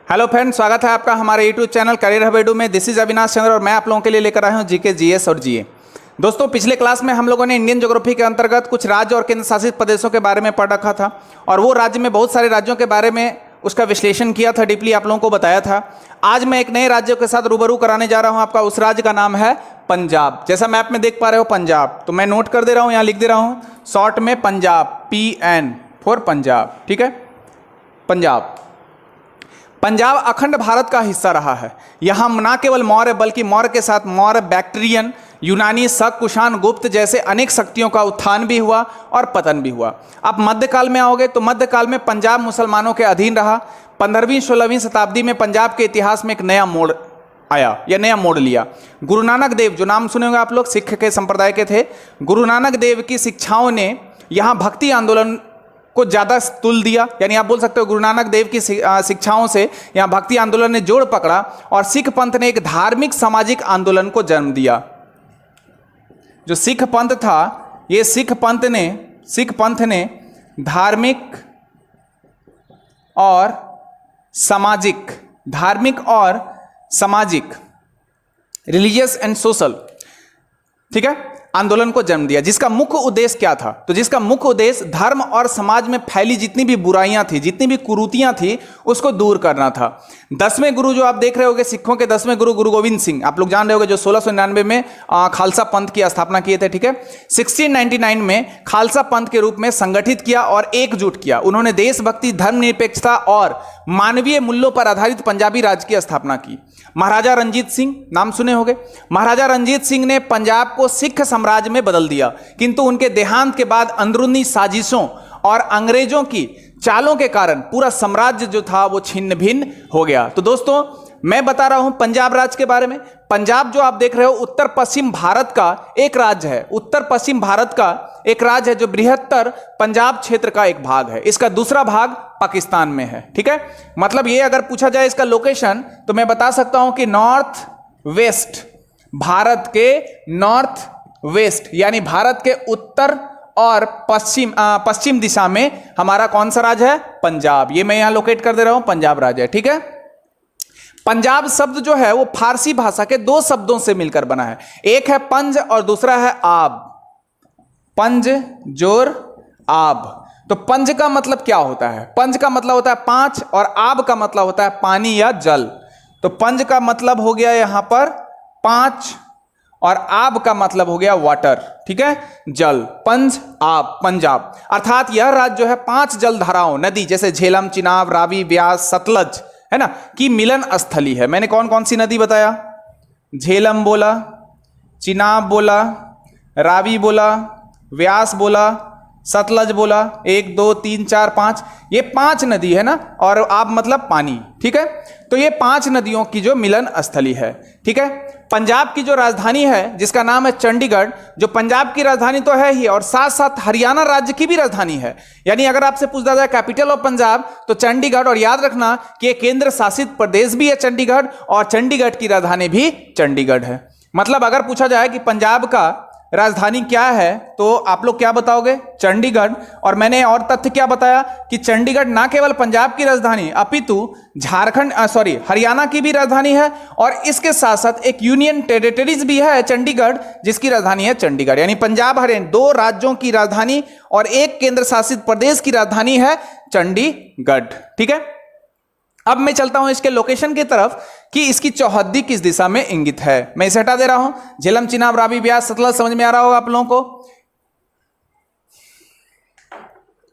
Hello friends, स्वागत है आपका हमारे YouTube channel career hub edu में। दिस इज अविनाश चंद्र और मैं आप लोगों के लिए लेकर आया हूं जीके, जीएस और जीए। दोस्तों, पिछले क्लास में हम लोगों ने इंडियन ज्योग्राफी के अंतर्गत कुछ राज्य और केंद्र शासित प्रदेशों के बारे में पढ़ रखा था और वो राज्य में बहुत सारे राज्यों के बारे में उसका विश्लेषण किया था, डीपली आप लोगों को बताया था। आज मैं एक नए राज्य के साथ रूबरू कराने जा रहा हूं आपका। उस राज्य का नाम है पंजाब। जैसा मैप में देख पा रहे हो पंजाब, तो मैं नोट कर दे रहा हूं, यहाँ लिख दे रहा हूं शॉर्ट में पंजाब, PN फॉर पंजाब। ठीक है, पंजाब। पंजाब अखंड भारत का हिस्सा रहा है। यहाँ न केवल मौर्य बल्कि मौर्य के साथ मौर्य, बैक्ट्रियन, यूनानी, शक, कुषाण, गुप्त जैसे अनेक शक्तियों का उत्थान भी हुआ और पतन भी हुआ। अब मध्यकाल में आओगे तो मध्यकाल में पंजाब मुसलमानों के अधीन रहा। 15वीं-16वीं शताब्दी में पंजाब के इतिहास में एक नया मोड़ आया या नया मोड़ लिया। गुरु नानक देव, जो नाम सुने होंगे आप लोग, सिख के संप्रदाय के थे। गुरु नानक देव की शिक्षाओं ने यहाँ भक्ति आंदोलन को ज़्यादा तुल दिया, यानी आप बोल सकते हो गुरु नानक देव की शिक्षाओं से यहाँ भक्ति आंदोलन ने जोड़ पकड़ा और सिख पंथ ने एक धार्मिक सामाजिक आंदोलन को जन्म दिया। जो सिख पंथ था, ये सिख पंथ ने धार्मिक और सामाजिक रिलीजियस एंड सोशल, ठीक है, आंदोलन को जन्म दिया। जिसका मुख्य उद्देश्य क्या था? तो जिसका मुख्य उद्देश्य धर्म और समाज में फैली जितनी भी बुराइयां थी, जितनी भी कुरीतियां थी, उसको दूर करना था। 10वें गुरु जो आप देख रहे होंगे, सिखों के 10वें गुरु गुरु गोविंद सिंह, आप लोग जान रहे होंगे, जो 1699 में खालसा पंथ की स्थापना किए थे। ठीक है, 1699 में खालसा पंथ के रूप में संगठित किया और एकजुट किया। उन्होंने देशभक्ति, धर्मनिरपेक्षता और मानवीय मूल्यों पर आधारित पंजाबी राज्य की स्थापना की। महाराजा रंजीत सिंह, नाम सुने होंगे। महाराजा रंजीत सिंह ने पंजाब को सिख साम्राज्य में बदल दिया, किंतु उनके देहांत के बाद अंदरूनी साजिशों और अंग्रेजों की चालों के कारण पूरा साम्राज्य जो था वो छिन्न भिन्न हो गया। तो दोस्तों, मैं बता रहा हूं पंजाब राज्य के बारे में। पंजाब जो आप देख रहे हो उत्तर पश्चिम भारत का एक राज्य है। उत्तर पश्चिम भारत का एक राज्य है जो बृहत्तर पंजाब क्षेत्र का एक भाग है। इसका दूसरा भाग पाकिस्तान में है। ठीक है, मतलब ये अगर पूछा जाए इसका लोकेशन, तो मैं बता सकता हूं कि नॉर्थ वेस्ट, भारत के नॉर्थ वेस्ट यानी भारत के उत्तर और पश्चिम दिशा में हमारा कौन सा राज्य है? पंजाब। ये मैं यहां लोकेट कर दे रहा हूं, पंजाब राज्य है। ठीक है, पंजाब शब्द जो है वो फारसी भाषा के दो शब्दों से मिलकर बना है। एक है पंज और दूसरा है आब। पंज जोर आब। तो पंज का मतलब क्या होता है? पंज का मतलब होता है पांच और आब का मतलब होता है पानी या जल। तो पंज का मतलब हो गया यहां पर पांच और आब का मतलब हो गया वाटर। ठीक है, जल। पंज आब, पंजाब। अर्थात यह राज्य जो है 5 जल धाराओं, नदी जैसे झेलम, चिनाब, रावी, ब्यास, सतलज, है ना, की मिलन स्थली है। मैंने कौन कौन सी नदी बताया? झेलम बोला, चिनाब बोला, रावी बोला, व्यास बोला, सतलज बोला। 1 2 3 4 5, ये 5 नदी है ना, और आब मतलब पानी। ठीक है, तो ये 5 नदियों की जो मिलन स्थली है। ठीक है, पंजाब की जो राजधानी है जिसका नाम है चंडीगढ़, जो पंजाब की राजधानी तो है ही और साथ साथ हरियाणा राज्य की भी राजधानी है। यानी अगर आपसे पूछा जाए कैपिटल ऑफ पंजाब तो चंडीगढ़, और याद रखना कि एक केंद्र शासित प्रदेश भी है चंडीगढ़ और चंडीगढ़ की राजधानी भी चंडीगढ़ है। मतलब अगर पूछा जाए कि पंजाब का राजधानी क्या है तो आप लोग क्या बताओगे? चंडीगढ़। और मैंने और तथ्य क्या बताया कि चंडीगढ़ ना केवल पंजाब की राजधानी अपितु हरियाणा की भी राजधानी है और इसके साथ साथ एक यूनियन टेरिटरीज भी है चंडीगढ़, जिसकी राजधानी है चंडीगढ़। यानी पंजाब हरियाणा 2 राज्यों की राजधानी और एक केंद्र शासित प्रदेश की राजधानी है चंडीगढ़। ठीक है, अब मैं चलता हूं इसके लोकेशन की तरफ कि इसकी चौहद्दी किस दिशा में इंगित है। मैं इसे हटा दे रहा हूं। झेलम, चिनाब, रावी, ब्यास, सतलज समझ में आ रहा होगा आप लोगों को।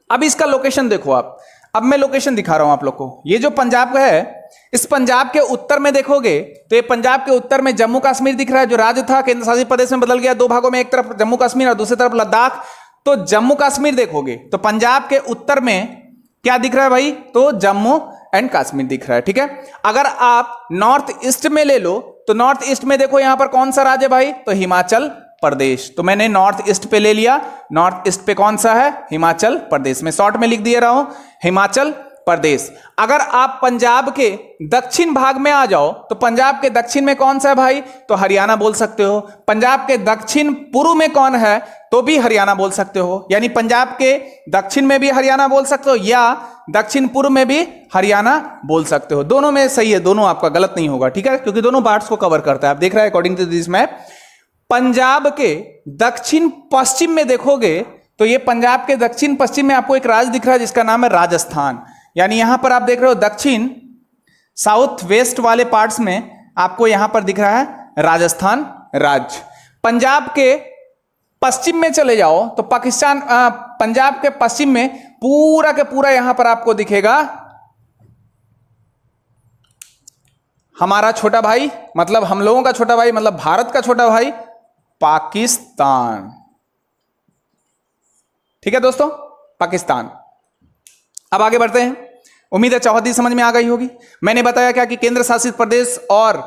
अब इसका लोकेशन देखो आप। अब मैं लोकेशन दिखा रहा हूं आप लोग को। ये जो पंजाब है, इस पंजाब के उत्तर में देखोगे तो ये पंजाब के उत्तर में जम्मू कश्मीर दिख रहा है, जो राज्य था केंद्र शासित प्रदेश में बदल गया 2 भागों में, एक तरफ जम्मू कश्मीर और दूसरी तरफ लद्दाख। तो जम्मू कश्मीर देखोगे तो पंजाब के उत्तर में क्या दिख रहा है भाई? तो जम्मू एंड कश्मीर दिख रहा है। ठीक है, अगर आप नॉर्थ ईस्ट में ले लो तो नॉर्थ ईस्ट में देखो यहां पर कौन सा राज्य है भाई? तो हिमाचल प्रदेश। तो मैंने नॉर्थ ईस्ट पे ले लिया। नॉर्थ ईस्ट पे कौन सा है? हिमाचल प्रदेश। में शॉर्ट में लिख दिए रहा हूं हिमाचल प्रदेश। अगर आप पंजाब के दक्षिण भाग में आ जाओ तो पंजाब के दक्षिण में कौन सा है भाई? तो हरियाणा बोल सकते हो। पंजाब के दक्षिण पूर्व में कौन है? तो भी हरियाणा बोल सकते हो। यानी पंजाब के दक्षिण में भी हरियाणा बोल सकते हो या दक्षिण पूर्व में भी हरियाणा बोल सकते हो। दोनों में सही है, दोनों आपका गलत नहीं होगा, ठीक है, क्योंकि दोनों पार्ट्स को कवर करता है। आप देख रहे हैं according to this map, Punjab के दक्षिण पश्चिम में देखोगे तो ये पंजाब के दक्षिण पश्चिम में आपको एक राज्य दिख रहा है जिसका नाम है राजस्थान। यानी यहां पर आप देख रहे हो दक्षिण साउथ वेस्ट वाले पार्ट्स में आपको यहां पर दिख रहा है राजस्थान राज्य। पंजाब के पश्चिम में चले जाओ तो पाकिस्तान, पंजाब के पश्चिम में पूरा के पूरा यहां पर आपको दिखेगा हमारा छोटा भाई, मतलब हम लोगों का छोटा भाई, मतलब भारत का छोटा भाई पाकिस्तान। ठीक है दोस्तों, पाकिस्तान। अब आगे बढ़ते हैं। उम्मीद है चौहदी समझ में आ गई होगी। मैंने बताया क्या कि केंद्र शासित प्रदेश और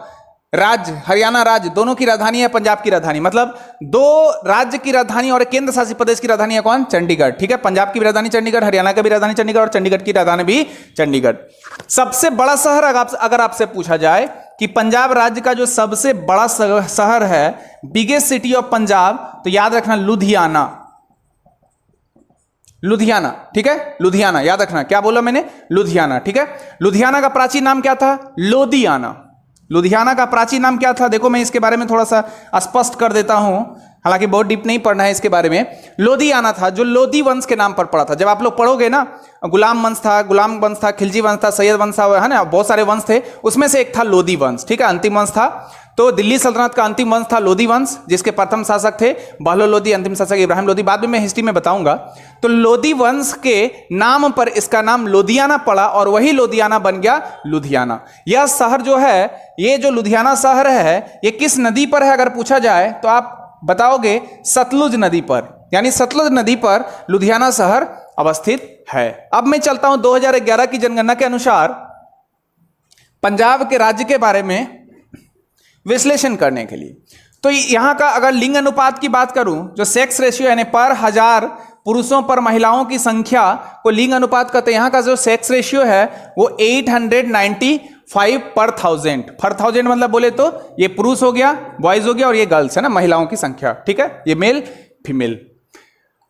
राज्य, हरियाणा राज्य दोनों की राजधानी है पंजाब की राजधानी, मतलब दो राज्य की राजधानी और केंद्र शासित प्रदेश की राजधानी है कौन? चंडीगढ़। ठीक है, पंजाब की भी राजधानी चंडीगढ़, हरियाणा की भी राजधानी चंडीगढ़ और चंडीगढ़ की राजधानी भी चंडीगढ़। सबसे बड़ा शहर अगर आपसे पूछा जाए कि पंजाब राज्य का जो सबसे बड़ा शहर है, बिगेस्ट सिटी ऑफ पंजाब, तो याद रखना लुधियाना। लुधियाना, ठीक है, लुधियाना याद रखना। क्या बोला मैंने? लुधियाना। ठीक है, लुधियाना का प्राचीन नाम क्या था? लोधियाना। लुधियाना का प्राचीन नाम क्या था? देखो मैं इसके बारे में थोड़ा सा स्पष्ट कर देता हूं, हालांकि बहुत डीप नहीं पढ़ना है इसके बारे में। लोधियाना था जो लोधी वंश के नाम पर पड़ा था। जब आप लोग पढ़ोगे ना, गुलाम वंश था, खिलजी वंश था, सैयद वंश था, है ना, बहुत सारे वंश थे, उसमें से एक था लोधी वंश। ठीक है, अंतिम वंश था। तो दिल्ली सल्तनत का अंतिम वंश था लोधी वंश, जिसके प्रथम शासक थे बहलोल लोधी, अंतिम शासक इब्राहिम लोधी। बाद में मैं हिस्ट्री में बताऊंगा। तो लोधी वंश के नाम पर इसका नाम लोधियाना पड़ा और वही लोधियाना बन गया लुधियाना। यह शहर जो है, ये जो लुधियाना शहर है, ये किस नदी पर है अगर पूछा जाए तो आप बताओगे सतलुज नदी पर, यानी सतलुज नदी पर लुधियाना शहर अवस्थित है। अब मैं चलता हूं 2011 की जनगणना के अनुसार पंजाब के राज्य के बारे में विश्लेषण करने के लिए। तो यहां का अगर लिंग अनुपात की बात करूं, जो सेक्स रेशियो यानी पर हजार पुरुषों पर महिलाओं की संख्या को लिंग अनुपात कहते हैं, यहां का जो सेक्स रेशियो है वो 895 पर थाउजेंड मतलब बोले तो ये पुरुष हो गया, बॉयज हो गया, और ये गर्ल्स है ना, महिलाओं की संख्या। ठीक है, ये मेल फीमेल।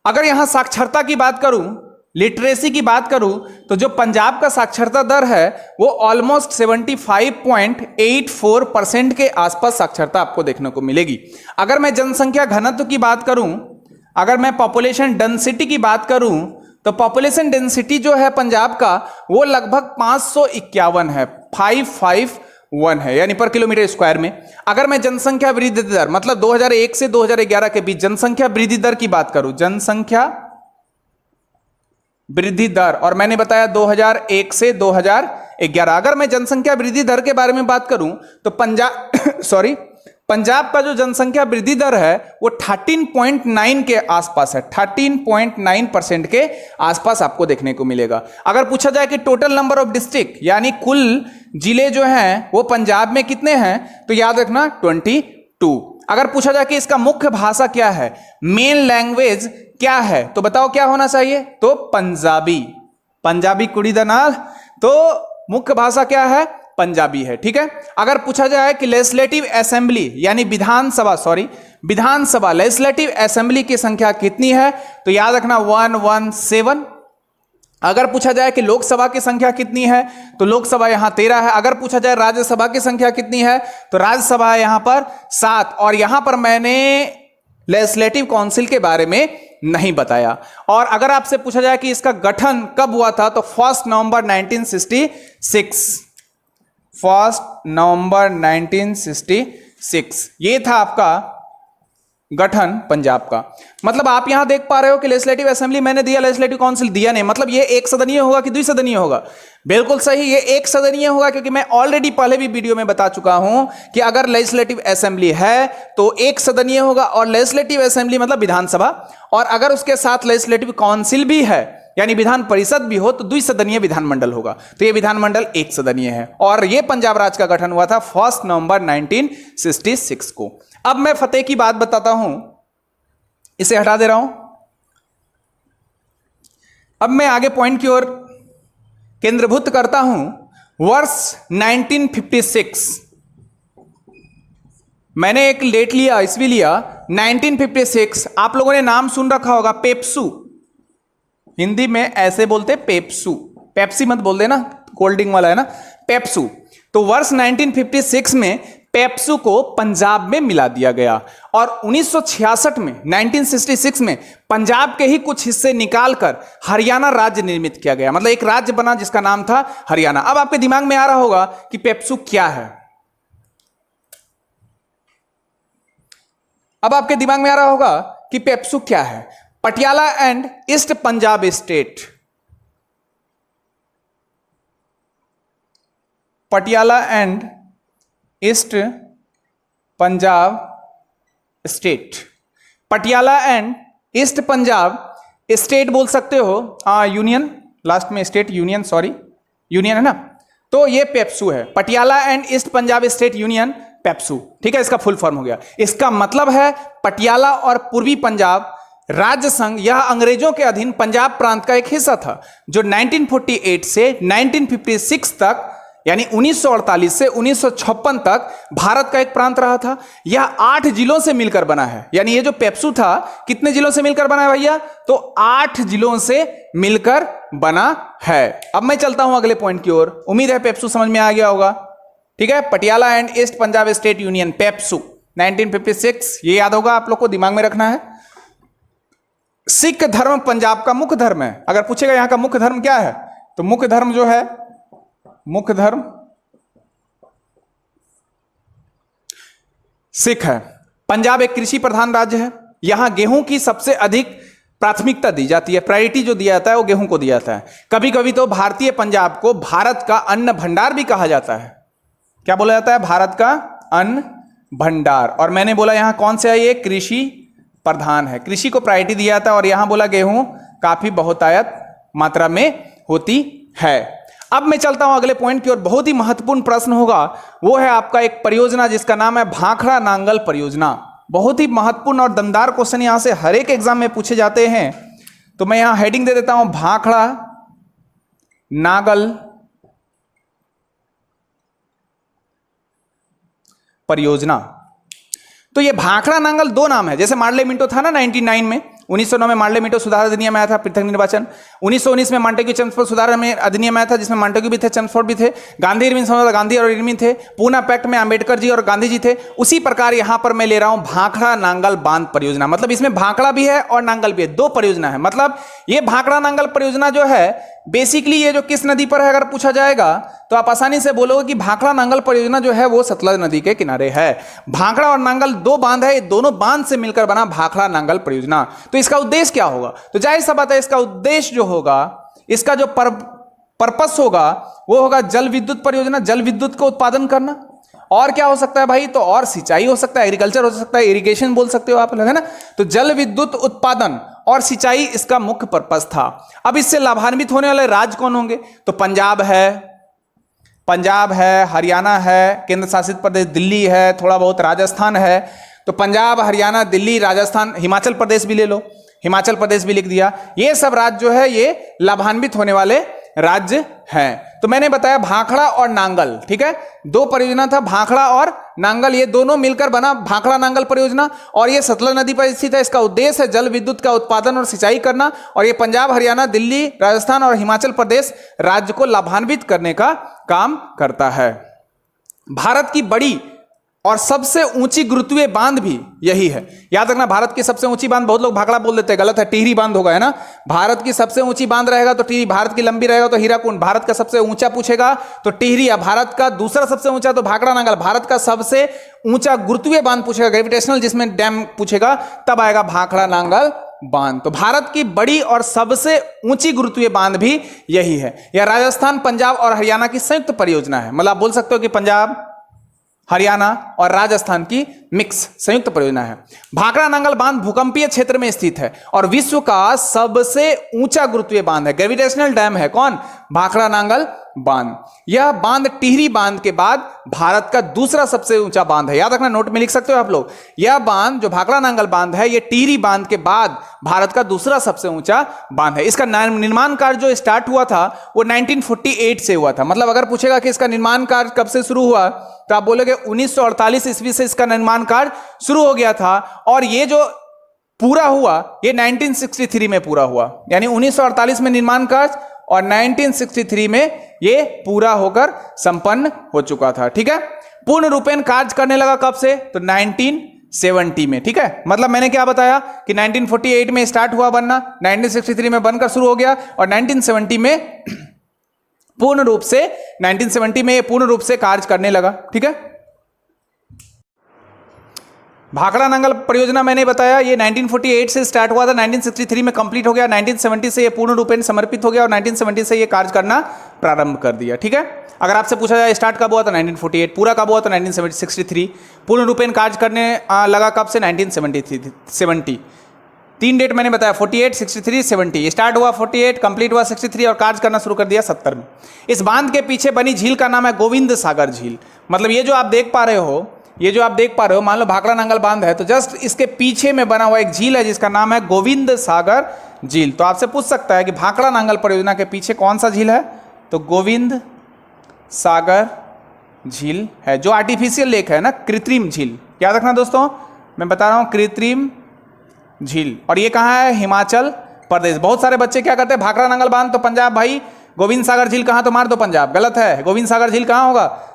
अगर यहां साक्षरता की बात करूं, लिटरेसी की बात करूं, तो जो पंजाब का साक्षरता दर है वो ऑलमोस्ट 75.84% के आसपास साक्षरता आपको देखने को मिलेगी। अगर मैं जनसंख्या घनत्व की बात करूं, अगर मैं पॉपुलेशन डेंसिटी की बात करूं, तो पॉपुलेशन डेंसिटी जो है पंजाब का वो लगभग 551 है, 551 है, यानी पर किलोमीटर स्क्वायर में। अगर मैं जनसंख्या वृद्धि दर, मतलब 2001 से 2011 के बीच जनसंख्या वृद्धि दर की बात करूं, जनसंख्या वृद्धि दर, और मैंने बताया 2001 से 2011। अगर मैं जनसंख्या वृद्धि दर के बारे में बात करूं तो पंजाब का जो जनसंख्या वृद्धि दर है वो 13.9 के आसपास है, 13.9% के आसपास आपको देखने को मिलेगा। अगर पूछा जाए कि टोटल नंबर ऑफ डिस्ट्रिक्ट, यानी कुल जिले जो हैं वो पंजाब में कितने हैं, तो याद रखना 22। अगर पूछा जाए कि इसका मुख्य भाषा क्या है, मेन लैंग्वेज क्या है, तो बताओ क्या होना चाहिए? तो पंजाबी कुड़ी दा नाल, तो मुख्य भाषा क्या है? पंजाबी है। ठीक है, अगर पूछा जाए कि लेजिस्लेटिव असेंबली यानी विधानसभा लेजिस्लेटिव असेंबली की संख्या कितनी है, तो याद रखना 117। अगर पूछा जाए कि लोकसभा की संख्या कितनी है, तो लोकसभा यहां 13 है। अगर पूछा जाए राज्यसभा की संख्या कितनी है, तो राज्यसभा है यहां पर 7। और यहां पर मैंने लेजिस्लेटिव काउंसिल के बारे में नहीं बताया। और अगर आपसे पूछा जाए कि इसका गठन कब हुआ था, तो 1 नवंबर 1966 ये था आपका गठन पंजाब का। मतलब आप यहां देख पा रहे हो कि लेजिस्लेटिव असेंबली मैंने दिया, लेजिस्लेटिव काउंसिल दिया नहीं। मतलब ये एक सदनीय होगा कि द्विसदनीय होगा? बिल्कुल सही, ये एक सदनीय होगा, क्योंकि मैं ऑलरेडी पहले भी वीडियो में बता चुका हूं कि अगर लेजिस्लेटिव असेंबली है तो एक सदनीय होगा, और लेजिस्लेटिव असेंबली मतलब विधानसभा, और अगर उसके साथ लेजिस्लेटिव काउंसिल भी है यानी विधान परिषद भी हो तो द्विसदनीय विधानमंडल होगा। तो ये विधानमंडल एक सदनीय है, और ये पंजाब राज्य का गठन हुआ था 1 नवंबर 1966 को। अब मैं फतेह की बात बताता हूं, इसे हटा दे रहा हूं। अब मैं आगे पॉइंट की ओर केंद्रीभूत करता हूं। वर्ष 1956 मैंने एक डेट लिया, ईस्वी लिया 1956। आप लोगों ने नाम सुन रखा होगा पेप्सू, हिंदी में ऐसे बोलते पेप्सू। पेप्सी मत बोल देना, कोल्ड ड्रिंक वाला है ना, पेप्सू। तो वर्ष 1956 में पेप्सू को पंजाब में मिला दिया गया और 1966 में 1966 में पंजाब के ही कुछ हिस्से निकालकर हरियाणा राज्य निर्मित किया गया, मतलब एक राज्य बना जिसका नाम था हरियाणा। अब आपके दिमाग में आ रहा होगा कि पेप्सू क्या है, अब आपके दिमाग में आ रहा होगा कि पेप्सू क्या है। Patiala and east Punjab state, Patiala and east Punjab state, Patiala and east Punjab state बोल सकते हो, यूनियन, लास्ट में स्टेट यूनियन, सॉरी यूनियन है ना, तो ये पेप्सू है, Patiala and east Punjab state union PEPSU, ठीक है, इसका फुल फॉर्म हो गया। इसका मतलब है पटियाला और पूर्वी पंजाब राज्य संघ, यह अंग्रेजों के अधीन पंजाब प्रांत का एक हिस्सा था जो 1948 से 1956 तक, यानी 1948 से 1956 तक भारत का एक प्रांत रहा था। यह 8 जिलों से मिलकर बना है, यानी ये जो पेप्सू था कितने जिलों से मिलकर बना है भैया, तो 8 जिलों से मिलकर बना है। अब मैं चलता हूं अगले पॉइंट की ओर, उम्मीद है पेप्सू समझ में आ गया होगा, ठीक है। Patiala and east Punjab state union PEPSU 1956, ये याद होगा आप लोग को, दिमाग में रखना है। सिख धर्म पंजाब का मुख्य धर्म है। अगर पूछेगा यहां का मुख्य धर्म क्या है, तो मुख्य धर्म जो है, मुख्य धर्म सिख है। पंजाब एक कृषि प्रधान राज्य है, यहां गेहूं की सबसे अधिक प्राथमिकता दी जाती है, प्रायोरिटी जो दिया जाता है वो गेहूं को दिया जाता है। कभी कभी तो भारतीय पंजाब को भारत का अन्न भंडार भी कहा जाता है। क्या बोला जाता है, भारत का अन्न भंडार। और मैंने बोला यहां कौन से है, ये कृषि प्रधान है, कृषि को प्रायोरिटी दिया जाता है, और यहां बोला गेहूं काफी बहुतायत मात्रा में होती है। अब मैं चलता हूं अगले पॉइंट की ओर। बहुत ही महत्वपूर्ण प्रश्न होगा, वो है आपका एक परियोजना जिसका नाम है भाखड़ा नांगल परियोजना। बहुत ही महत्वपूर्ण और दमदार क्वेश्चन यहां से हर एक एग्जाम में पूछे जाते हैं, तो मैं यहां हेडिंग दे देता हूं भाखड़ा नांगल परियोजना। तो ये भाखड़ा नांगल दो नाम है, जैसे मार्ले मिंटो था ना 99 में, 1909 में मार्ले मिंटो सुधार अधिनियम आया था, पृथक निर्वाचन। 1919 में मांटेग्यू चेम्सफोर्ड सुधार में अधिनियम आया था, जिसमें मांटेग्यू भी थे, चेम्सफोर्ड भी थे। गांधी इरविन समझौता, गांधी और इरविन थे। पूना पैक्ट में अंबेडकर जी और गांधी जी थे। उसी प्रकार यहां पर मैं ले रहा हूं भाखड़ा नांगल बांध परियोजना, मतलब इसमें भाखड़ा भी है और नांगल भी है, दो परियोजना है। मतलब ये भाखड़ा नांगल परियोजना जो है बेसिकली ये जो किस नदी पर है अगर पूछा जाएगा तो आप आसानी से बोलोगे कि भाखड़ा नांगल परियोजना जो है वो सतलज नदी के किनारे है। भाखड़ा और नांगल दो बांध है, ये दोनों बांध से मिलकर बना भाखड़ा नांगल परियोजना। तो इसका उद्देश्य क्या होगा, तो जाहिर सा बात है इसका उद्देश्य जो होगा, इसका जो पर्पस होगा वो होगा जल विद्युत परियोजना, जल विद्युत को उत्पादन करना। और क्या हो सकता है भाई, तो और सिंचाई हो सकता है, एग्रीकल्चर हो सकता है, इरिगेशन बोल सकते हो आप लोग, है ना। तो जल विद्युत उत्पादन और सिंचाई इसका मुख्य पर्पस था। अब इससे लाभान्वित होने वाले राज्य कौन होंगे, तो पंजाब है, हरियाणा है, केंद्र शासित प्रदेश दिल्ली है, थोड़ा बहुत राजस्थान है। तो पंजाब, हरियाणा, दिल्ली, राजस्थान, हिमाचल प्रदेश भी ले लो, हिमाचल प्रदेश भी लिख दिया। ये सब राज्य जो है ये लाभान्वित होने वाले राज्य हैं। तो मैंने बताया भाखड़ा और नांगल, ठीक है, दो परियोजना था, भाखड़ा और नांगल, ये दोनों मिलकर बना भाखड़ा नांगल परियोजना। और ये सतलज नदी पर स्थित है। इसका उद्देश्य है जल विद्युत का उत्पादन और सिंचाई करना, और ये पंजाब, हरियाणा, दिल्ली, राजस्थान और हिमाचल प्रदेश राज्य को लाभान्वित करने का काम करता है। भारत की बड़ी और सबसे ऊंची गुरुत्वीय बांध भी यही है। याद रखना, भारत की सबसे ऊंची बांध, बहुत लोग भाखड़ा बोल देते हैं, गलत है, टिहरी बांध होगा, है ना। भारत की सबसे ऊंची बांध रहेगा तो टिहरी, भारत की लंबी रहेगा तो हीराकुंड, भारत का सबसे ऊंचा पूछेगा तो टिहरी, या भारत का दूसरा सबसे ऊंचा तो भाखड़ा नांगल, भारत का सबसे ऊंचा गुरुत्वीय बांध पूछेगा, ग्रेविटेशनल जिसमें डैम पूछेगा, तब आएगा भाखड़ा नांगल बांध। तो भारत की बड़ी और सबसे ऊंची गुरुत्वीय बांध भी यही है। यह राजस्थान, पंजाब और हरियाणा की संयुक्त परियोजना है। मतलब आप बोल सकते हो कि पंजाब, हरियाणा और राजस्थान की मिक्स संयुक्त परियोजना है। भाखड़ा नांगल बांध भूकंपीय क्षेत्र में स्थित है और विश्व का सबसे ऊंचा गुरुत्वीय बांध है, ग्रेविटेशनल डैम है। कौन, भाखड़ा नांगल बांध। यह बांध टिहरी बांध के बाद भारत का दूसरा सबसे ऊंचा बांध है। याद रखना, नोट में लिख सकते हो आप लोग, यह बांध जो भाखड़ा नांगल बांध है, यह टिहरी बांध के बाद भारत का दूसरा सबसे ऊंचा बांध है। इसका निर्माण कार्य जो स्टार्ट हुआ था वो 1948 से हुआ था। मतलब अगर पूछेगा कि इसका निर्माण कार्य कब से शुरू हुआ, तो आप बोलोगे 1948 ईस्वी से इसका निर्माण कार्य शुरू हो गया था, और ये जो पूरा हुआ ये 1963 में पूरा हुआ, यानी 1948 में निर्माण कार्य और 1963 में ये पूरा होकर संपन्न हो चुका था। ठीक है, पूर्ण रूपेण कार्य करने लगा कब से? तो 1970 में। ठीक है, मतलब मैंने क्या बताया कि 1948 में स्टार्ट हुआ बनना, 1963 में बनकर शुरू हो गया और 1970 में पूर्ण रूप से 1970 में ये पूर्ण रूप से कार्य करने लगा। ठीक है, भाखड़ा नांगल परियोजना मैंने बताया ये 1948 से स्टार्ट हुआ था, 1963 में कंप्लीट हो गया, 1970 से ये पूर्ण रूपेण समर्पित हो गया और 1970 से ये कार्य करना प्रारंभ कर दिया। ठीक है, अगर आपसे पूछा जाए स्टार्ट कब हुआ था 1948, पूरा कब हुआ था 1963, पूर्ण रूपेण कार्य करने लगा कब से? 1970। तीन डेट मैंने बताया, 48, 63, 70। स्टार्ट हुआ 48, कंप्लीट हुआ 63 और कार्य करना शुरू कर दिया 70 में। इस बांध के पीछे बनी झील का नाम है गोविंद सागर झील। मतलब ये जो आप देख पा रहे हो, मान लो भाखड़ा नांगल बांध है, तो जस्ट इसके पीछे में बना हुआ एक झील है जिसका नाम है गोविंद सागर झील। तो आपसे पूछ सकता है कि भाखड़ा नांगल परियोजना के पीछे कौन सा झील है? तो गोविंद सागर झील है, जो आर्टिफिशियल लेक है ना, कृत्रिम झील। याद रखना दोस्तों, मैं बता रहा हूं कृत्रिम झील। और ये कहाँ है? हिमाचल प्रदेश। बहुत सारे बच्चे क्या करते हैं, भाखड़ा नांगल बांध तो पंजाब भाई, गोविंद सागर झील कहाँ? तो मार दो पंजाब। गलत है, गोविंद सागर झील कहाँ होगा?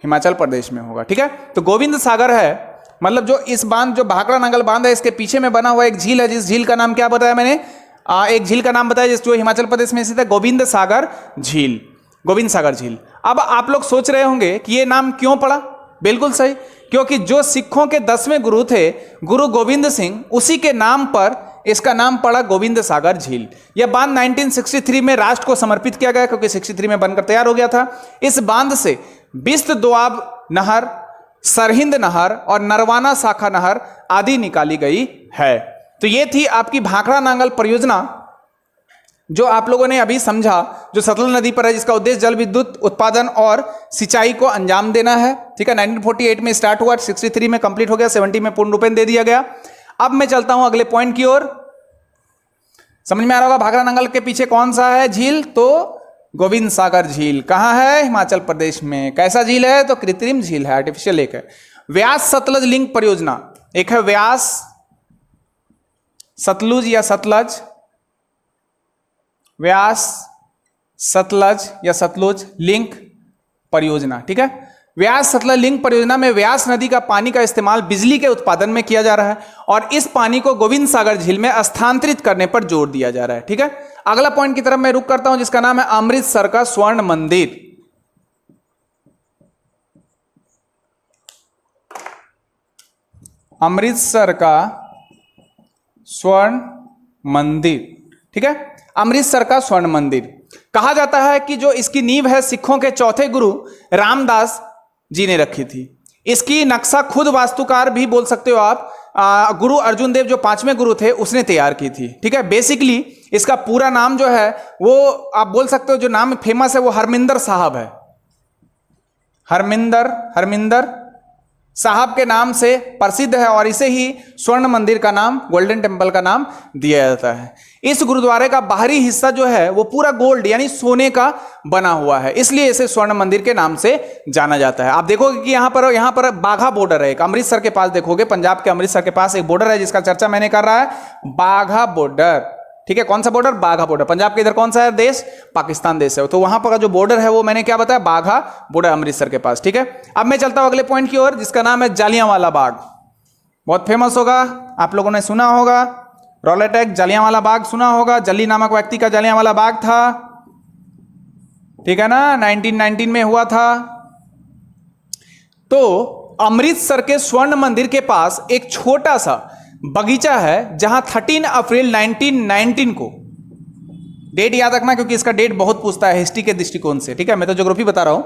हिमाचल प्रदेश में होगा। ठीक है, तो गोविंद सागर है, मतलब जो इस बांध, जो भाखड़ा नांगल बांध है, इसके पीछे में बना हुआ एक झील है, जिस झील का नाम क्या बताया मैंने? एक झील का नाम बताया जो हिमाचल प्रदेश में स्थित है, गोविंद सागर झील। गोविंद सागर झील। अब आप लोग सोच रहे होंगे कि ये नाम क्यों पड़ा? बिल्कुल सही, क्योंकि जो सिखों के 10वें गुरु थे, गुरु गोविंद सिंह, उसी के नाम पर इसका नाम पड़ा गोविंद सागर झील। यह बांध 1963 में राष्ट्र को समर्पित किया गया, क्योंकि 63 में बनकर तैयार हो गया था। इस बांध से बिस्त दोआब नहर, सरहिंद नहर और नरवाना शाखा नहर आदि निकाली गई है। तो ये थी आपकी भाखड़ा नांगल परियोजना, जो आप लोगों ने अभी समझा, जो सतलुज नदी पर है, जिसका उद्देश्य जल विद्युत उत्पादन और सिंचाई को अंजाम देना है। ठीक है, 1948 में स्टार्ट हुआ, 63 में कंप्लीट हो गया, 70 में पूर्ण रूपेण दे दिया गया। अब मैं चलता हूं अगले पॉइंट की ओर। समझ में आ रहा होगा भाखड़ा नांगल के पीछे कौन सा है झील? तो गोविंद सागर झील। कहां है? हिमाचल प्रदेश में। कैसा झील है? तो कृत्रिम झील है, आर्टिफिशियल लेक है। व्यास सतलज लिंक परियोजना, एक है व्यास सतलुज या सतलज, व्यास सतलज या सतलुज लिंक परियोजना। ठीक है, व्यास सतलज लिंक परियोजना में व्यास नदी का पानी का इस्तेमाल बिजली के उत्पादन में किया जा रहा है और इस पानी को गोविंद सागर झील में स्थानांतरित करने पर जोर दिया जा रहा है। ठीक है, अगला पॉइंट की तरफ मैं रुक करता हूं, जिसका नाम है अमृतसर का स्वर्ण मंदिर। अमृतसर का स्वर्ण मंदिर। ठीक है, अमृतसर का स्वर्ण मंदिर। कहा जाता है कि जो इसकी नींव है, सिखों के चौथे गुरु रामदास जी ने रखी थी। इसकी नक्शा खुद वास्तुकार भी बोल सकते हो आप, गुरु अर्जुन देव जो 5वें गुरु थे, उसने तैयार की थी। ठीक है, बेसिकली इसका पूरा नाम जो है वो आप बोल सकते हो, जो नाम फेमस है वो हरमिंदर साहब है। हरमिंदर साहब के नाम से प्रसिद्ध है और इसे ही स्वर्ण मंदिर का नाम, गोल्डन टेम्पल का नाम दिया जाता है। इस गुरुद्वारे का बाहरी हिस्सा जो है वो पूरा गोल्ड यानी सोने का बना हुआ है, इसलिए इसे स्वर्ण मंदिर के नाम से जाना जाता है। आप देखोगे कि यहाँ पर बाघा बॉर्डर है एक, अमृतसर के पास देखोगे, पंजाब के अमृतसर के पास एक बॉर्डर है जिसका चर्चा मैंने कर रहा है, बाघा बॉर्डर। ठीक है, कौन सा बॉर्डर? बाघा बॉर्डर। पंजाब के इधर कौन सा है देश? पाकिस्तान देश है। तो वहां पर जो बॉर्डर है वो मैंने क्या बताया? बाघा बॉर्डर, अमृतसर के पास। ठीक है, अब मैं चलता हूं अगले पॉइंट की ओर, जिसका नाम है जालियांवाला बाग। बहुत फेमस होगा, आप लोगों ने सुना होगा, रॉलेट एक्ट, जालियांवाला बाग सुना होगा। जली नामक व्यक्ति का जालियांवाला बाग था, ठीक है ना, 1919 में हुआ था। तो अमृतसर के स्वर्ण मंदिर के पास एक छोटा सा बगीचा है, जहां 13 अप्रैल 1919 को, डेट याद रखना क्योंकि इसका डेट बहुत पूछता है हिस्ट्री के दृष्टिकोण से। ठीक है, मैं तो ज्योग्राफी बता रहा हूं।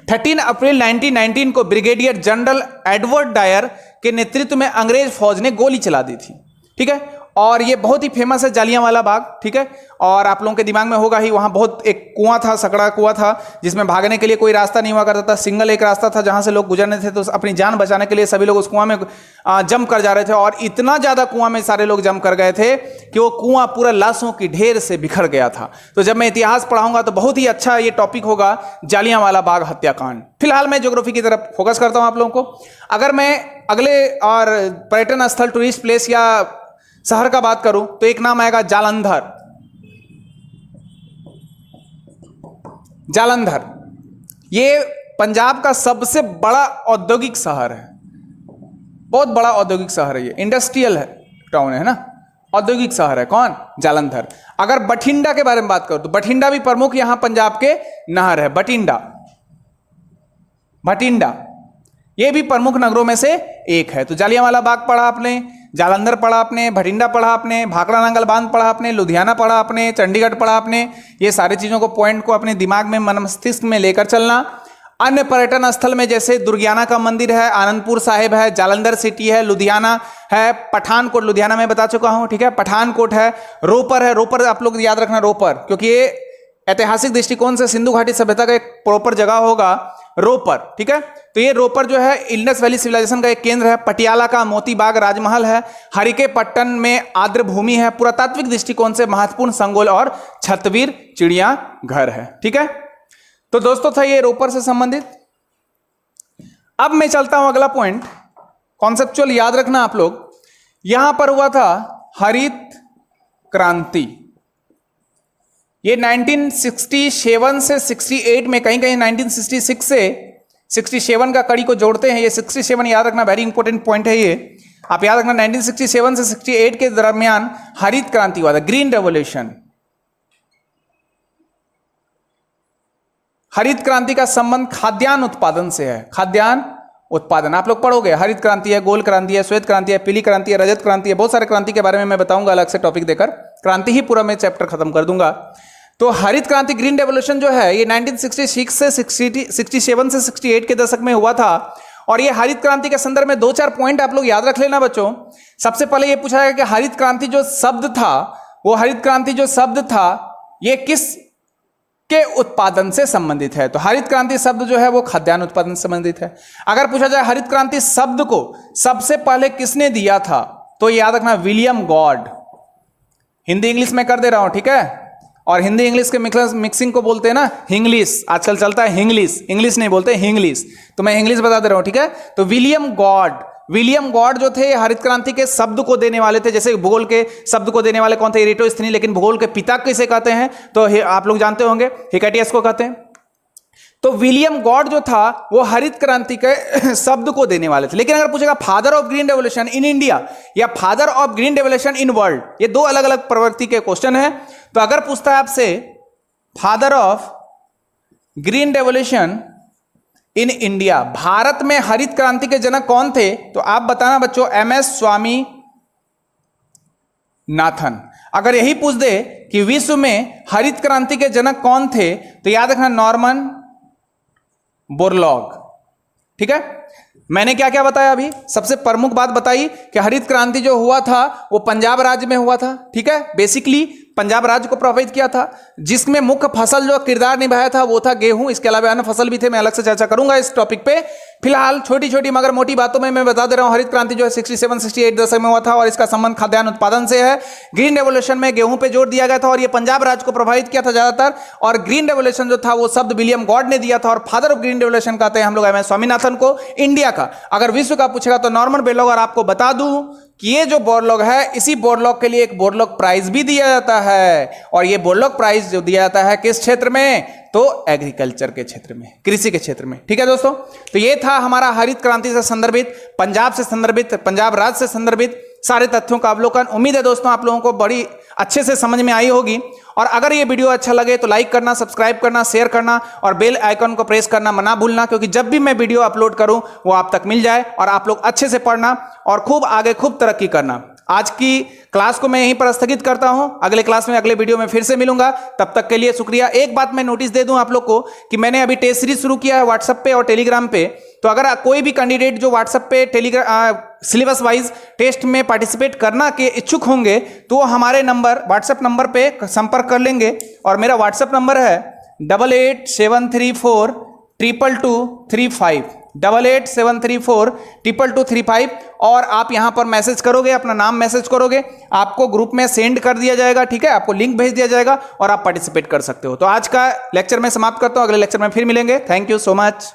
13 अप्रैल 1919 को ब्रिगेडियर जनरल एडवर्ड डायर के नेतृत्व में अंग्रेज फौज ने गोली चला दी थी। ठीक है, और ये बहुत ही फेमस है जालियांवाला बाग। ठीक है, और आप लोगों के दिमाग में होगा ही, वहां बहुत एक कुआं था, सकड़ा कुआं था, जिसमें भागने के लिए कोई रास्ता नहीं हुआ करता था, सिंगल एक रास्ता था जहां से लोग गुजरने थे। तो अपनी जान बचाने के लिए सभी लोग उस कुआं में जंप कर जा रहे थे, और इतना ज्यादा कुआं में सारे लोग जंप कर गए थे कि वो कुआं पूरा लाशों की ढेर से बिखर गया था। तो जब मैं इतिहास पढ़ाऊंगा तो बहुत ही अच्छा ये टॉपिक होगा, जालियांवाला बाग हत्याकांड। फिलहाल मैं ज्योग्राफी की तरफ फोकस करता हूं आप लोगों को। अगर मैं अगले और पर्यटन स्थल, टूरिस्ट प्लेस या शहर का बात करूं तो एक नाम आएगा जालंधर। जालंधर, ये पंजाब का सबसे बड़ा औद्योगिक शहर है, बहुत बड़ा औद्योगिक शहर है, ये इंडस्ट्रियल है टाउन है ना, औद्योगिक शहर है। कौन? जालंधर। अगर बठिंडा के बारे में बात करो तो बठिंडा भी प्रमुख यहां पंजाब के नहर है, बठिंडा, भटिंडा, ये भी प्रमुख नगरों में से एक है। तो जालियांवाला बाग पढ़ा आपने, जालंधर पढ़ा आपने, भटिंडा पढ़ा आपने, भाखड़ा नांगल बांध पढ़ा आपने, लुधियाना पढ़ा आपने, चंडीगढ़ पढ़ा आपने। ये सारी चीजों को पॉइंट को अपने दिमाग में, मन मस्तिष्क में लेकर चलना। अन्य पर्यटन स्थल में जैसे दुर्गियाना का मंदिर है, आनंदपुर साहिब है, जालंधर सिटी है, लुधियाना है, पठानकोट, लुधियाना में बता चुका हूं, ठीक है, पठानकोट है, रोपर है, रोपर आप लोग याद रखना रोपर, क्योंकि ये ऐतिहासिक दृष्टिकोण से सिंधु घाटी सभ्यता का एक प्रॉपर जगह होगा रोपर, ठीक है। तो ये रोपर जो है इंडस वैली सिविलाइजेशन का एक केंद्र है। पटियाला का मोती बाग राजमहल है। हरिकेपट्टन में आर्द्र भूमि है। पुरातात्विक दृष्टिकोण से महत्वपूर्ण संगोल और छतवीर चिड़िया घर है, ठीक है। तो दोस्तों था ये रोपर से संबंधित। अब मैं चलता हूं अगला पॉइंट, कॉन्सेप्चुअल याद रखना आप लोग। यहां पर हुआ था हरित क्रांति, ये 1967 से 68 में, कहीं कहीं 1966 से 67 का कड़ी को जोड़ते हैं। ये 67 याद रखना, वेरी इंपॉर्टेंट पॉइंट है ये, आप याद रखना। 1967 से 68 के दरमियान हरित क्रांति हुआ था, ग्रीन रेवोल्यूशन। हरित क्रांति का संबंध खाद्यान्न उत्पादन से है, खाद्यान्न उत्पादन आप लोग पढ़ोगे। हरित क्रांति है, गोल क्रांति है, श्वेत क्रांति है, पीली क्रांति है, रजत क्रांति है, बहुत सारे क्रांति के बारे में मैं बताऊंगा अलग से टॉपिक देकर। क्रांति ही पूरा मैं चैप्टर खत्म कर दूंगा। तो हरित क्रांति ग्रीन रेवोल्यूशन जो है ये 1966 से 67 से 68 के दशक में हुआ था। और ये हरित क्रांति के संदर्भ में 2-4 पॉइंट आप लोग याद रख लेना बच्चों। सबसे पहले ये पूछा गया कि हरित क्रांति जो शब्द था, वो हरित क्रांति जो शब्द था ये किस के उत्पादन से संबंधित है। तो हरित क्रांति शब्द जो है वो खाद्यान्न उत्पादन से संबंधित है। अगर पूछा जाए हरित क्रांति शब्द को सबसे पहले किसने दिया था, तो याद रखना विलियम गॉड। हिंदी इंग्लिश में कर दे रहा हूं, ठीक है। और हिंदी इंग्लिश के मिक्सिंग को बोलते हैं ना हिंग्लिश, आजकल चलता है हिंग्लिश, इंग्लिश नहीं बोलते हिंग्लिश, तो मैं इंग्लिश बता दे रहा हूं, ठीक है। तो विलियम गॉड जो थे हरित क्रांति के शब्द को देने वाले थे। जैसे भूगोल के शब्द को देने वाले कौन थे, एरिस्टोस्थेनीज, लेकिन भूगोल के पिता किसे कहते हैं, तो आप लोग जानते होंगे हिकेटियस को कहते हैं। तो विलियम गॉड जो था वो हरित क्रांति के शब्द को देने वाले थे। लेकिन अगर पूछेगा father of green revolution in India या father of green revolution in world, ये दो अलग अलग प्रवृत्ति के क्वेश्चन है। तो अगर पूछता है आपसे father of green revolution in India, Bharat में हरित क्रांति के जनक कौन थे, तो आप बताना बच्चों MS स्वामीनाथन। अगर यही पूछ दे कि विश्व में हरित क्रांति के जनक कौन थे, तो याद रखना नॉर्मन बोरलॉग, ठीक है। मैंने क्या क्या बताया अभी, सबसे प्रमुख बात बताई कि हरित क्रांति जो हुआ था वो पंजाब राज्य में हुआ था, ठीक है। बेसिकली पंजाब राज्य को प्रभावित किया था, जिसमें मुख्य फसल जो किरदार निभाया था वो था गेहूं। इसके अलावा अन्य फसल भी थे, मैं अलग से चर्चा करूंगा इस टॉपिक पे। फिलहाल छोटी छोटी मगर मोटी बातों में मैं बता दे रहा हूं, हरित क्रांति जो है 67-68 दशक में हुआ था और इसका संबंध खाद्यान्न उत्पादन से है। ग्रीन रेवोल्यूशन में गेहूं पे जोर दिया गया था और ये पंजाब राज्य को प्रभावित किया था ज्यादातर। और ग्रीन रेवोल्यूशन जो था वो शब्द विलियम गॉड ने दिया था और फादर ऑफ ग्रीन रेवोल्यूशन कहते हैं हम लोग MS स्वामीनाथन को। इंडिया का अगर विश्व का पूछेगा तो नॉर्मन बोरलॉग। और आपको बता दूं कि ये जो बोरलॉग है, इसी बोरलॉग के लिए एक बोरलॉग प्राइज भी दिया जाता है। और ये बोरलॉग प्राइज जो दिया जाता है किस क्षेत्र में, तो एग्रीकल्चर के क्षेत्र में, कृषि के क्षेत्र में, ठीक है दोस्तों। तो ये था हमारा हरित क्रांति से संदर्भित, पंजाब से संदर्भित, पंजाब राज्य से संदर्भित सारे तथ्यों का अवलोकन। उम्मीद है दोस्तों आप लोगों को बड़ी अच्छे से समझ में आई होगी। और अगर ये वीडियो अच्छा लगे तो लाइक करना, सब्सक्राइब करना, शेयर करना और बेल आइकन को प्रेस करना मना भूलना, क्योंकि जब भी मैं वीडियो अपलोड करूं वो आप तक मिल जाए और आप लोग अच्छे से पढ़ना और खूब आगे खूब तरक्की करना। आज की क्लास को मैं यहीं पर स्थगित करता हूं। अगले क्लास में, अगले वीडियो में फिर से मिलूंगा। तब तक के लिए शुक्रिया। एक बात मैं नोटिस दे दूं आप लोग को कि मैंने अभी टेस्ट सीरीज शुरू किया है व्हाट्सएप पे और टेलीग्राम पे। तो अगर कोई भी कैंडिडेट जो व्हाट्सएप पे सिलेबस वाइज टेस्ट में पार्टिसिपेट करना के इच्छुक होंगे तो वो हमारे नंबर व्हाट्सएप नंबर पे संपर्क कर लेंगे। और मेरा व्हाट्सएप नंबर है 8873422235, 8873422235। और आप यहां पर मैसेज करोगे, अपना नाम मैसेज करोगे, आपको ग्रुप में सेंड कर दिया जाएगा, ठीक है। आपको लिंक भेज दिया जाएगा और आप पार्टिसिपेट कर सकते हो। तो आज का लेक्चर मैं समाप्त करता हूं, अगले लेक्चर में फिर मिलेंगे। Thank you so much.